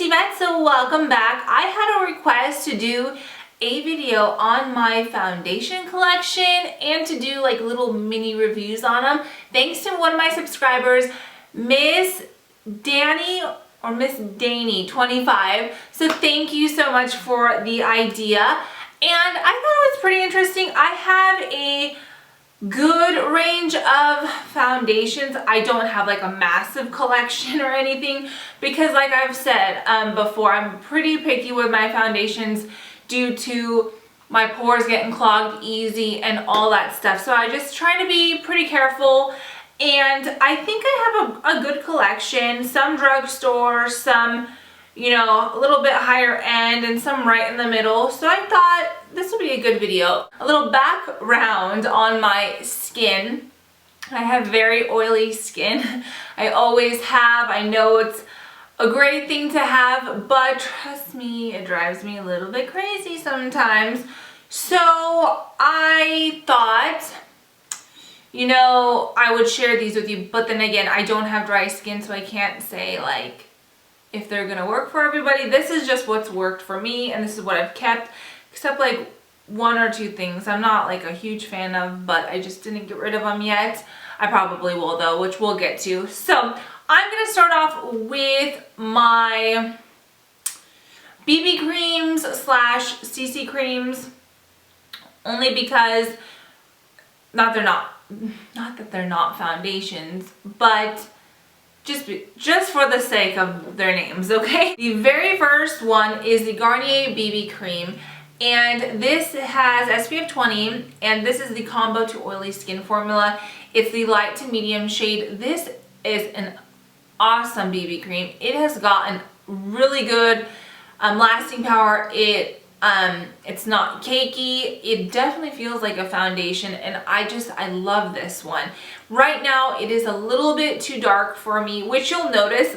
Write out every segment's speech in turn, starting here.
Ivett, so welcome back. I had a request to do a video on my foundation collection and to do like little mini reviews on them. Thanks to one of my subscribers, Miss Danny or Miss Danny 25. So thank you so much for the idea. And I thought it was pretty interesting. I have a good range of foundations. I don't have like a massive collection or anything because like I've said before, I'm pretty picky with my foundations due to my pores getting clogged easy and all that stuff. So I just try to be pretty careful, and I think I have a good collection. Some drugstore, some, you know, a little bit higher end, and some right in the middle. So I thought this would be a good video. A little background on my skin. I have very oily skin. I always have. I know it's a great thing to have, but trust me, it drives me a little bit crazy sometimes. So I thought, you know, I would share these with you, but then again, I don't have dry skin, so I can't say like if they're gonna work for everybody. This is just what's worked for me, and this is what I've kept, except like one or two things I'm not like a huge fan of, but I just didn't get rid of them yet. I probably will though, which we'll get to. So I'm gonna start off with my BB creams slash CC creams, only because not that they're not foundations, but just for the sake of their names, okay? The very first one is the Garnier BB cream, and this has SPF 20, and this is the combo to oily skin formula. It's the light to medium shade. This is an awesome BB cream. It has gotten really good lasting power. It's not cakey. It definitely feels like a foundation, and I love this one. Right now it is a little bit too dark for me, which you'll notice.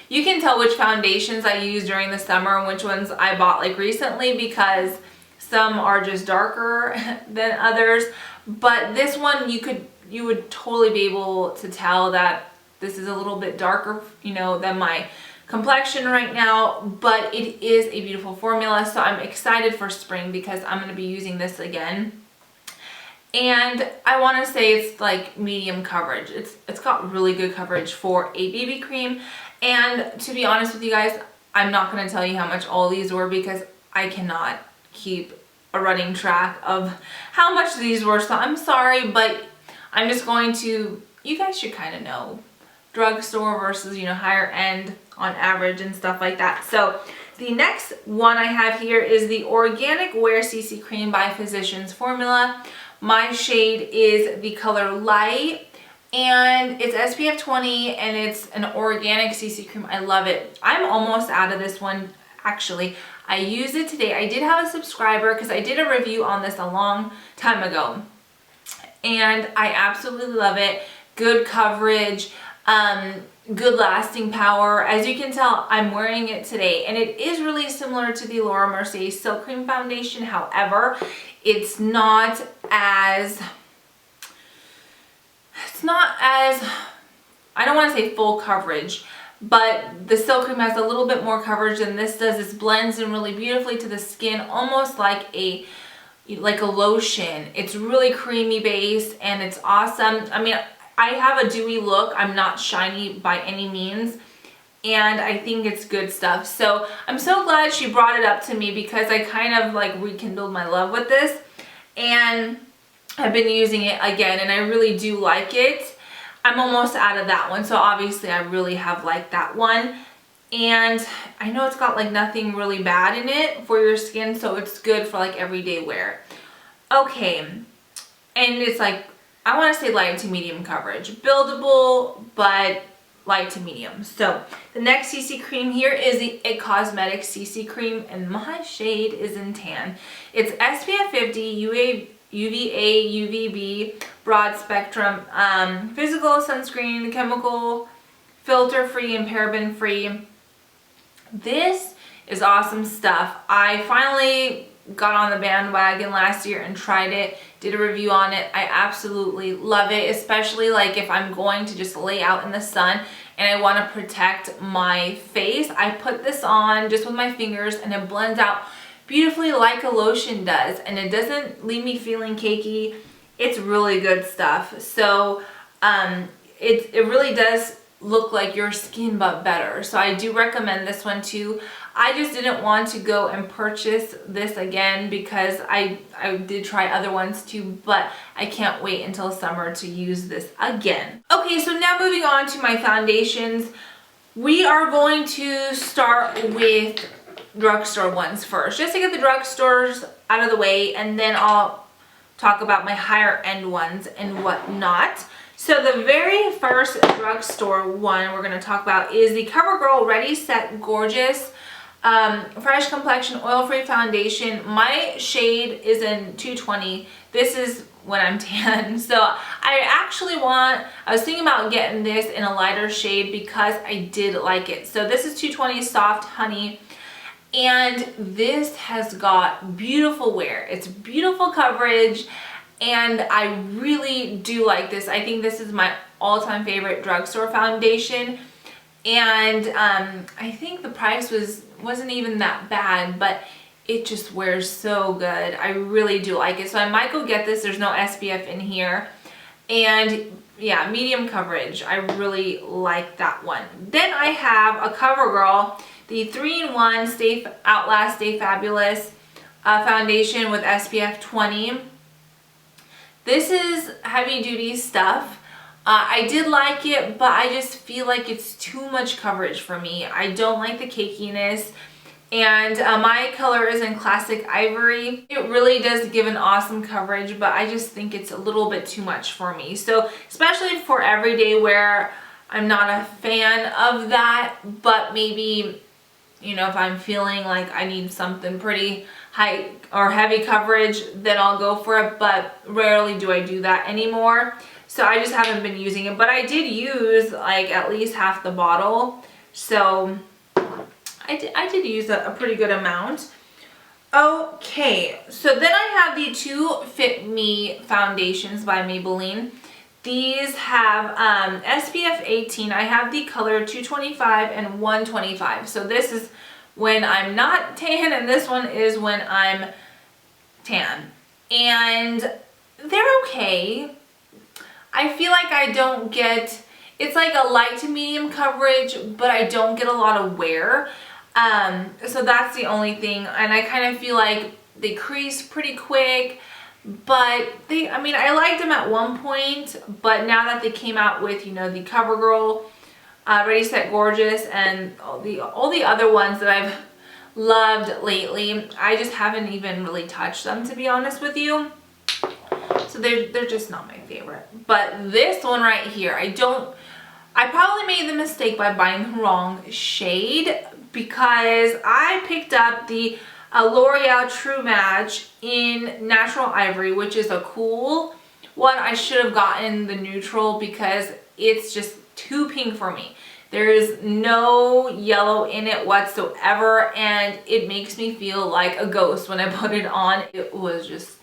You can tell which foundations I use during the summer and which ones I bought like recently, because some are just darker than others. But this one you would totally be able to tell that this is a little bit darker, you know, than my complexion right now, but it is a beautiful formula. So I'm excited for spring because I'm going to be using this again. And I want to say it's like medium coverage. It's got really good coverage for a BB cream. And to be honest with you guys, I'm not going to tell you how much all these were because I cannot keep a running track of how much these were. So I'm sorry, but I'm just going to, you guys should kind of know drugstore versus, you know, higher end on average and stuff like that. So the next one I have here is the Organic Wear CC Cream by Physicicans formula. My shade is the color Light, and it's SPF 20, and it's an organic CC cream. I love it. I'm almost out of this one, actually. I used it today. I did have a subscriber because I did a review on this a long time ago, and I absolutely love it. Good coverage, good lasting power. As you can tell, I'm wearing it today, and it is really similar to the Laura Mercier Silk Cream Foundation. However, it's not as, I don't want to say full coverage, but the Silk Cream has a little bit more coverage than this does. This blends in really beautifully to the skin, almost like a lotion. It's really creamy base, and it's awesome. I mean, I have a dewy look. I'm not shiny by any means, and I think it's good stuff. So I'm so glad she brought it up to me because I kind of like rekindled my love with this, and I've been using it again, and I really do like it. I'm almost out of that one, so obviously I really have liked that one. And I know it's got like nothing really bad in it for your skin, so it's good for like everyday wear. Okay, and it's like, I want to say light to medium coverage. Buildable, but light to medium. So the next CC cream here is the It Cosmetics CC cream, and my shade is in tan. It's SPF 50, UVA, UVB, broad spectrum, physical sunscreen, chemical, filter free, and paraben free. This is awesome stuff. I finally got on the bandwagon last year and tried it, did a review on it. I absolutely love it, especially like if I'm going to just lay out in the sun and I want to protect my face, I put this on just with my fingers and it blends out beautifully like a lotion does, and it doesn't leave me feeling cakey. It's really good stuff. So it really does look like your skin but better. So I do recommend this one too. I just didn't want to go and purchase this again because I did try other ones too, but I can't wait until summer to use this again. Okay, so now moving on to my foundations. We are going to start with drugstore ones first, just to get the drugstores out of the way, and then I'll talk about my higher end ones and whatnot. So the very first drugstore one we're going to talk about is the CoverGirl Ready Set Gorgeous Fresh Complexion Oil-Free Foundation. My shade is in 220. This is when I'm tan. So I was thinking about getting this in a lighter shade because I did like it. So this is 220 Soft Honey. And this has got beautiful wear. It's beautiful coverage. And I really do like this. I think this is my all-time favorite drugstore foundation. And I think the price wasn't even that bad, but it just wears so good. I really do like it. So I might go get this. There's no SPF in here. And yeah, medium coverage. I really like that one. Then I have a CoverGirl, the 3-in-1 Stay Outlast Stay Fabulous foundation with SPF 20. This is heavy duty stuff. I did like it, but I just feel like it's too much coverage for me. I don't like the cakiness. And my color is in Classic Ivory. It really does give an awesome coverage, but I just think it's a little bit too much for me. So especially for everyday wear, I'm not a fan of that, but maybe, you know, if I'm feeling like I need something pretty high or heavy coverage, then I'll go for it, but rarely do I do that anymore. So I just haven't been using it, but I did use like at least half the bottle. So I did use a pretty good amount. Okay, so then I have the two Fit Me foundations by Maybelinne. These have SPF 18. I have the color 225 and 125. So this is when I'm not tan, and this one is when I'm tan. And they're okay. I feel like I don't get, it's like a light to medium coverage, but I don't get a lot of wear. So that's the only thing. And I kind of feel like they crease pretty quick, but I mean, I liked them at one point, but now that they came out with, you know, the CoverGirl Ready Set Gorgeous and all the other ones that I've loved lately, I just haven't even really touched them, to be honest with you. So they're just not my favorite. But this one right here, I probably made the mistake by buying the wrong shade, because I picked up the L'Oreal True Match in Natural Ivory, which is a cool one. I should have gotten the neutral because it's just too pink for me. There is no yellow in it whatsoever, and it makes me feel like a ghost when I put it on. It was just,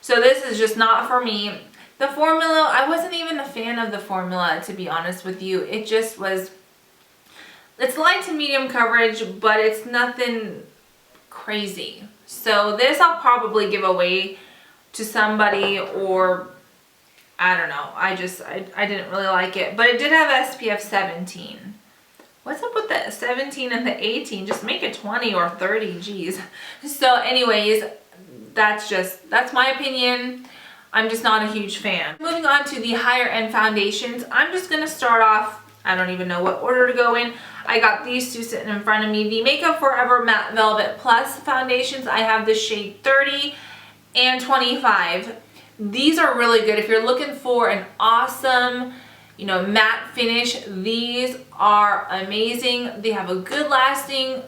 So this is just not for me. The formula, I wasn't even a fan of the formula, to be honest with you. It just was, it's light to medium coverage, but it's nothing crazy. So this I'll probably give away to somebody, or I don't know. I didn't really like it, but it did have SPF 17. What's up with the 17 and the 18? Just make it 20 or 30, geez. So anyways, that's my opinion. I'm just not a huge fan. Moving on to the higher end foundations, I'm just gonna start off, I don't even know what order to go in. I got these two sitting in front of me. The Makeup Forever Matte Velvet Plus foundations. I have the shade 30 and 25. These are really good. If you're looking for an awesome, you know, matte finish, these are amazing. They have a good lasting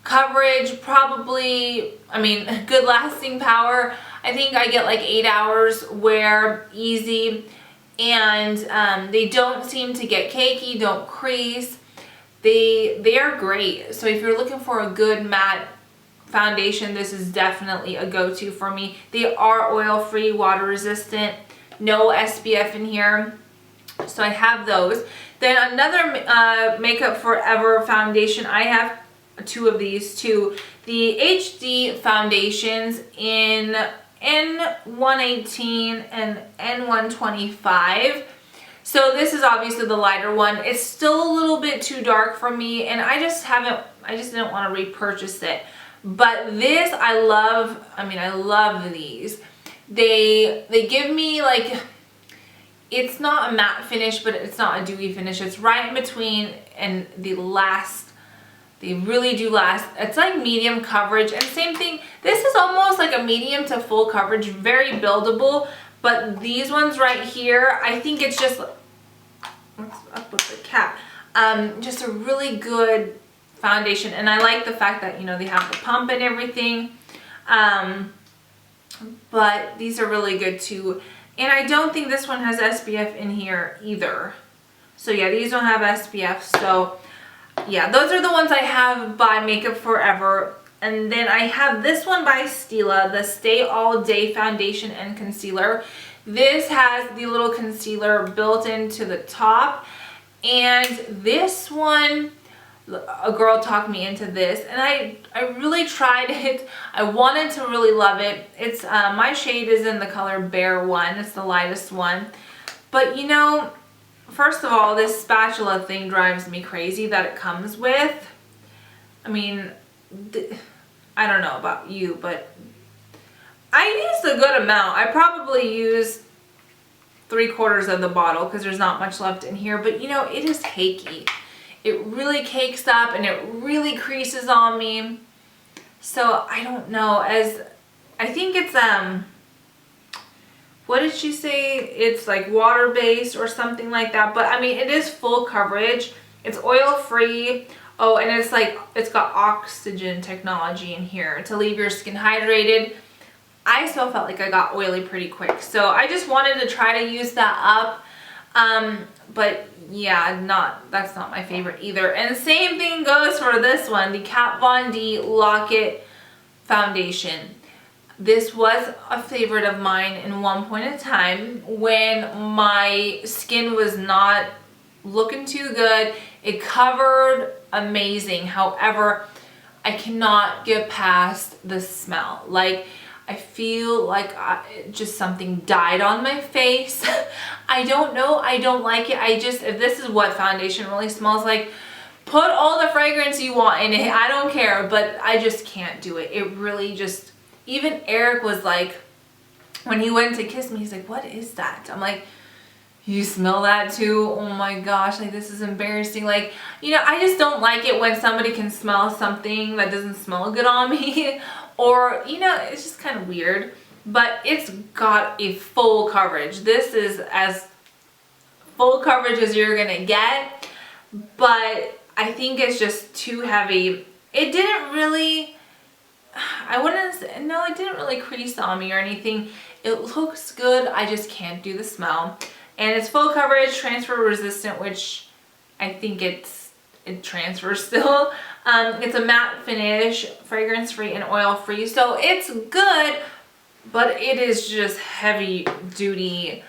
coverage, probably, I mean, good lasting power. I think I get like 8 hours wear easy. And they don't seem to get cakey, don't crease. They are great. So if you're looking for a good matte foundation, this is definitely a go-to for me. They are oil-free, water-resistant, no SPF in here. So I have those. Then another Makeup Forever foundation. I have two of these too. The HD foundations in N118 and N125. So this is obviously the lighter one. It's still a little bit too dark for me, and I just didn't want to repurchase it. But this I love. I mean, I love these. They give me like, it's not a matte finish, but it's not a dewy finish. It's right in between, and they really do last. It's like medium coverage, and same thing, this is almost like a medium to full coverage, very buildable. But these ones right here, I think it's just, what's up with the cap? Just a really good foundation, and I like the fact that, you know, they have the pump and everything. But these are really good too. And I don't think this one has SPF in here either. So yeah, these don't have SPF. So yeah, those are the ones I have by Makeup Forever. And then I have this one by Stila, the Stay All Day Foundation and Concealer. This has the little concealer built into the top. And this one, a girl talked me into this, and I really tried it. I wanted to really love it. It's my shade is in the color Bare 1. It's the lightest one. But you know, first of all, this spatula thing drives me crazy that it comes with. I mean, I don't know about you, but I used a good amount. I probably used 3/4 of the bottle because there's not much left in here. But you know, it is cakey. It really cakes up and it really creases on me. So I don't know, I think it's what did she say? It's like water-based or something like that. But I mean, it is full coverage. It's oil-free. Oh, and it's like, it's got oxygen technology in here to leave your skin hydrated. I still felt like I got oily pretty quick. So I just wanted to try to use that up. But yeah, that's not my favorite either. And same thing goes for this one, the Kat Von D Lock-It Foundation. This was a favorite of mine in one point in time when my skin was not looking too good. It covered amazing. However, I cannot get past the smell. Like, I feel like just something died on my face. I don't know. I don't like it. If this is what foundation really smells like, put all the fragrance you want in it. I don't care, but I just can't do it. It really just, even Eric was like, when he went to kiss me, he's like, what is that? I'm like, you smell that too? Oh my gosh, like this is embarrassing. Like, you know, I just don't like it when somebody can smell something that doesn't smell good on me. Or, you know, it's just kind of weird. But it's got a full coverage. This is as full coverage as you're gonna get. But I think it's just too heavy. It didn't really, no, it didn't really crease on me or anything. It looks good, I just can't do the smell. And it's full coverage, transfer resistant, which I think it transfers still. It's a matte finish, fragrance free and oil free. So it's good, but it is just heavy duty.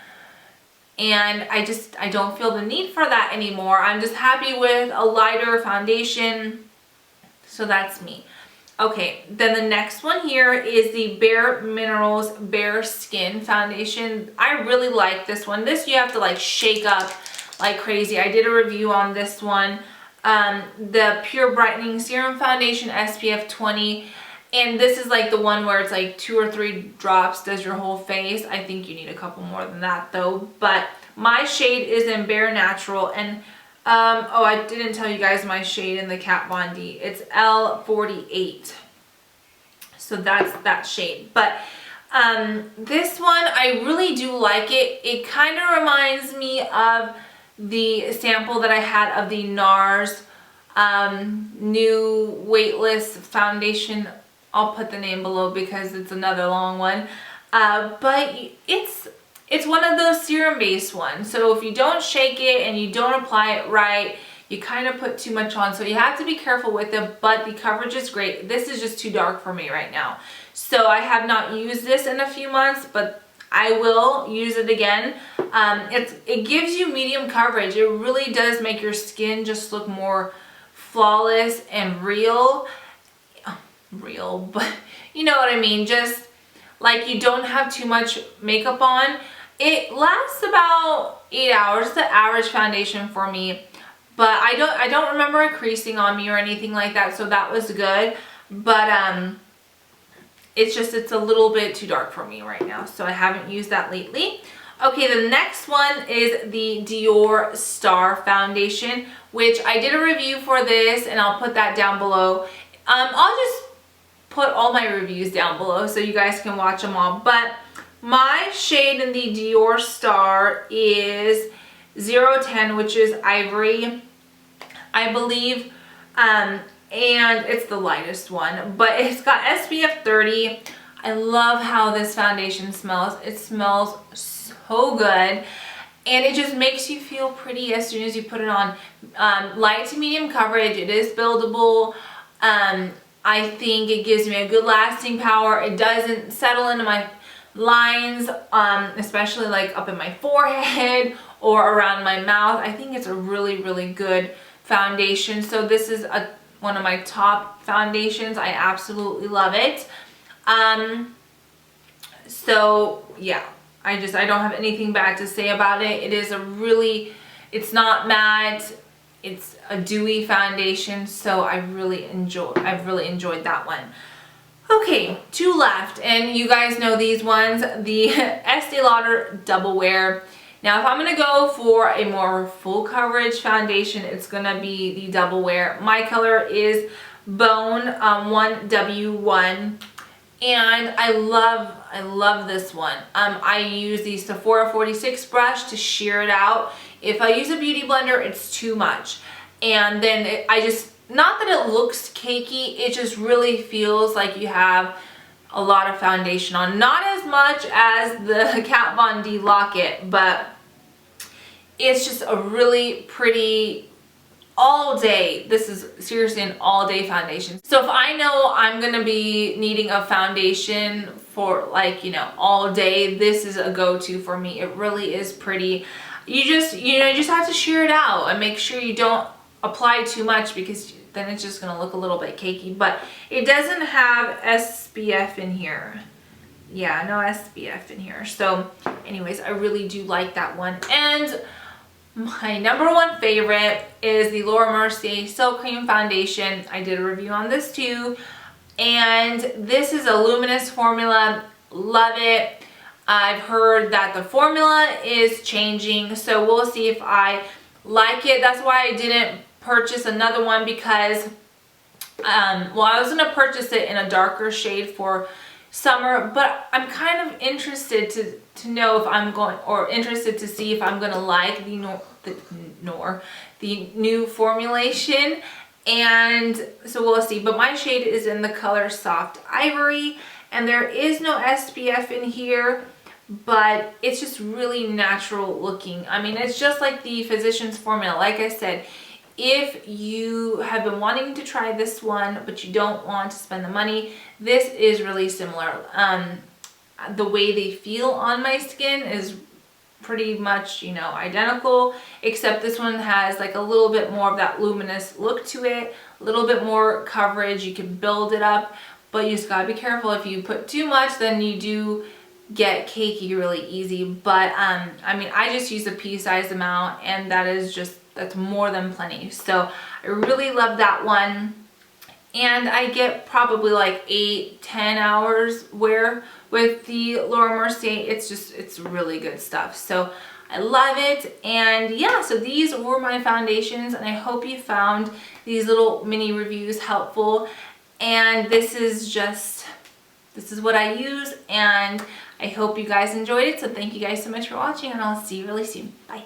And I don't feel the need for that anymore. I'm just happy with a lighter foundation. So that's me. Okay, then the next one here is the Bare Minerals Bare Skin Foundation. I really like this one. This you have to like shake up like crazy. I did a review on this one. The Pure Brightening Serum Foundation SPF 20. And this is like the one where it's like 2 or 3 drops does your whole face. I think you need a couple more than that though. But my shade is in Bare Natural, and oh, I didn't tell you guys my shade in the Kat Von D. It's L48. So that's that shade. But this one, I really do like it. It kind of reminds me of the sample that I had of the NARS new weightless foundation. I'll put the name below because it's another long one. But it's one of those serum based ones. So if you don't shake it and you don't apply it right, you kind of put too much on. So you have to be careful with it, but the coverage is great. This is just too dark for me right now. So I have not used this in a few months, but I will use it again. It gives you medium coverage. It really does make your skin just look more flawless and real, but you know what I mean, just like you don't have too much makeup on. It lasts about 8 hours, the average foundation for me, but I don't remember it creasing on me or anything like that, so that was good. But it's a little bit too dark for me right now, so I haven't used that lately. Okay, the next one is the Dior Star Foundation, which I did a review for this, and I'll put that down below. I'll just put all my reviews down below so you guys can watch them all. But my shade in the Dior Star is 010, which is Ivory, I believe. And it's the lightest one, but it's got SPF 30. I love how this foundation smells. It smells so good, and it just makes you feel pretty as soon as you put it on. Light to medium coverage. It is buildable. I think it gives me a good lasting power. It doesn't settle into my lines, especially like up in my forehead or around my mouth. I think it's a really, really good foundation. So this is one of my top foundations. I absolutely love it. So yeah, I don't have anything bad to say about it. It is it's not matte, it's a dewy foundation, so I've really enjoyed that one. Okay, 2 left, and you guys know these ones, the Estee Lauder Double Wear. Now, if I'm going to go for a more full coverage foundation, it's going to be the Double Wear. My color is Bone 1W1, and I love this one. I use the Sephora 46 brush to sheer it out. If I use a beauty blender, it's too much. And then not that it looks cakey, it just really feels like you have a lot of foundation on. Not as much as the Kat Von D Lock-It, but it's just a really pretty all day. This is seriously an all day foundation. So if I know I'm gonna be needing a foundation for like, you know, all day, this is a go-to for me. It really is pretty. You just have to sheer it out and make sure you don't apply too much, because then it's just gonna look a little bit cakey. But it doesn't have SPF in here. Yeah, no SPF in here. So anyways, I really do like that one. And my number 1 favorite is the Laura Mercier Silk Cream Foundation. I did a review on this too. And this is a luminous formula. Love it. I've heard that the formula is changing, so we'll see if I like it. That's why I didn't purchase another one, because well, I was going to purchase it in a darker shade for summer, but I'm kind of interested to know if I'm going, or interested to see if I'm going to like the new formulation, and so we'll see. But my shade is in the color Soft Ivory, and there is no SPF in here, but it's just really natural looking. I mean, it's just like the Physicians formula. Like I said, if you have been wanting to try this one but you don't want to spend the money, this is really similar. The way they feel on my skin is pretty much, you know, identical, except this one has like a little bit more of that luminous look to it, a little bit more coverage. You can build it up, but you just gotta be careful. If you put too much, then you do get cakey really easy. But I mean, I just use a pea-sized amount, and that's more than plenty. So I really love that one, and I get probably like 8-10 hours wear with the Laura Mercier. It's really good stuff, so I love it. And yeah, so these were my foundations, and I hope you found these little mini reviews helpful. And this is what I use, and I hope you guys enjoyed it. So thank you guys so much for watching, and I'll see you really soon. Bye.